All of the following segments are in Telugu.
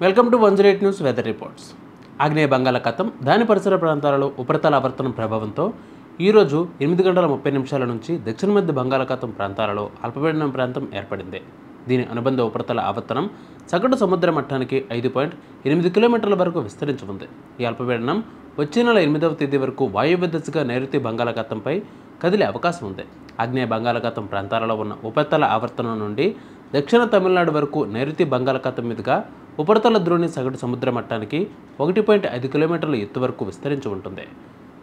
Welcome to 108 news weather reports. ఆగ్నేయ బంగాళాఖాతం దాని పరిసర ప్రాంతాలలో ఉపరితల ఆవర్తనం ప్రభావంతో ఈరోజు 8 గంటల 30 నిమిషాల నుంచి దక్షిణ మధ్య బంగాళాఖాతం ప్రాంతాలలో అల్పపీడనం ప్రాంతం ఏర్పడింది. దీని అనుబంధ ఉపరితల ఆవర్తనం సగటు సముద్ర మట్టానికి 5.8 కిలోమీటర్ల వరకు విస్తరించి ఉంది. ఈ అల్పపీడనం వచ్చే నెల 8వ తేదీ వరకు వాయువ్య దిశగా నైరుతి బంగాళాఖాతంపై కదిలే అవకాశం ఉంది. ఆగ్నేయ బంగాళాఖాతం ప్రాంతాలలో ఉన్న ఉపరితల ఆవర్తనం నుండి దక్షిణ తమిళనాడు వరకు నైరుతి బంగాళాఖాతం మీదుగా ఉపరితల ద్రోణి సగటు సముద్ర మట్టానికి 1.5 కిలోమీటర్ల ఎత్తు వరకు విస్తరించి ఉంటుంది.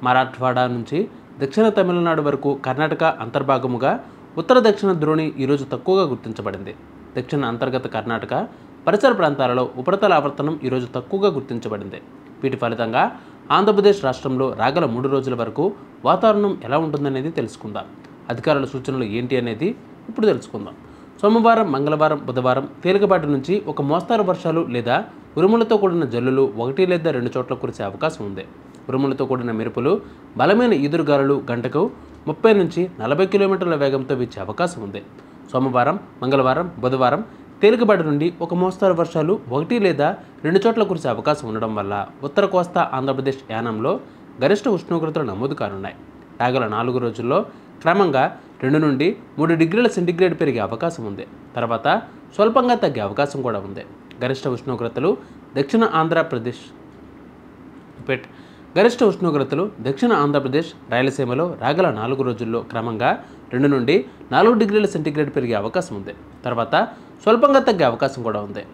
మరాఠ్వాడా నుంచి దక్షిణ తమిళనాడు వరకు కర్ణాటక అంతర్భాగముగా ఉత్తర దక్షిణ ద్రోణి ఈరోజు తక్కువగా గుర్తించబడింది. దక్షిణ అంతర్గత కర్ణాటక పరిసర ప్రాంతాలలో ఉపరితల ఆవర్తనం ఈరోజు తక్కువగా గుర్తించబడింది. వీటి ఫలితంగా ఆంధ్రప్రదేశ్ రాష్ట్రంలో రాగల 3 రోజుల వరకు వాతావరణం ఎలా ఉంటుందనేది తెలుసుకుందాం. అధికారుల సూచనలు ఏంటి అనేది ఇప్పుడు తెలుసుకుందాం. సోమవారం, మంగళవారం, బుధవారం తేలికపాటి నుంచి ఒక మోస్తారు వర్షాలు లేదా ఉరుములతో కూడిన జల్లులు 1 లేదా 2 చోట్ల కురిసే అవకాశం ఉంది. ఉరుములతో కూడిన మెరుపులు, బలమైన ఈదురుగాలులు గంటకు 30 నుంచి 40 కిలోమీటర్ల వేగంతో వీచే అవకాశం ఉంది. సోమవారం, మంగళవారం, బుధవారం తేలికపాటి నుండి ఒక మోస్తారు వర్షాలు 1 లేదా 2 చోట్ల కురిసే అవకాశం ఉండడం వల్ల ఉత్తర కోస్తా ఆంధ్రప్రదేశ్ యానంలో గరిష్ట ఉష్ణోగ్రతలు నమోదు కానున్నాయి. రాగల 4 రోజుల్లో క్రమంగా 2 నుండి 3 డిగ్రీల సెంటీగ్రేడ్ పెరిగే అవకాశం ఉంది. తర్వాత స్వల్పంగా తగ్గే అవకాశం కూడా ఉంది. గరిష్ట ఉష్ణోగ్రతలు దక్షిణ ఆంధ్రప్రదేశ్ రాయలసీమలో రాగల 4 రోజుల్లో క్రమంగా 2 నుండి 4 డిగ్రీల సెంటీగ్రేడ్ పెరిగే అవకాశం ఉంది. తర్వాత స్వల్పంగా తగ్గే అవకాశం కూడా ఉంది.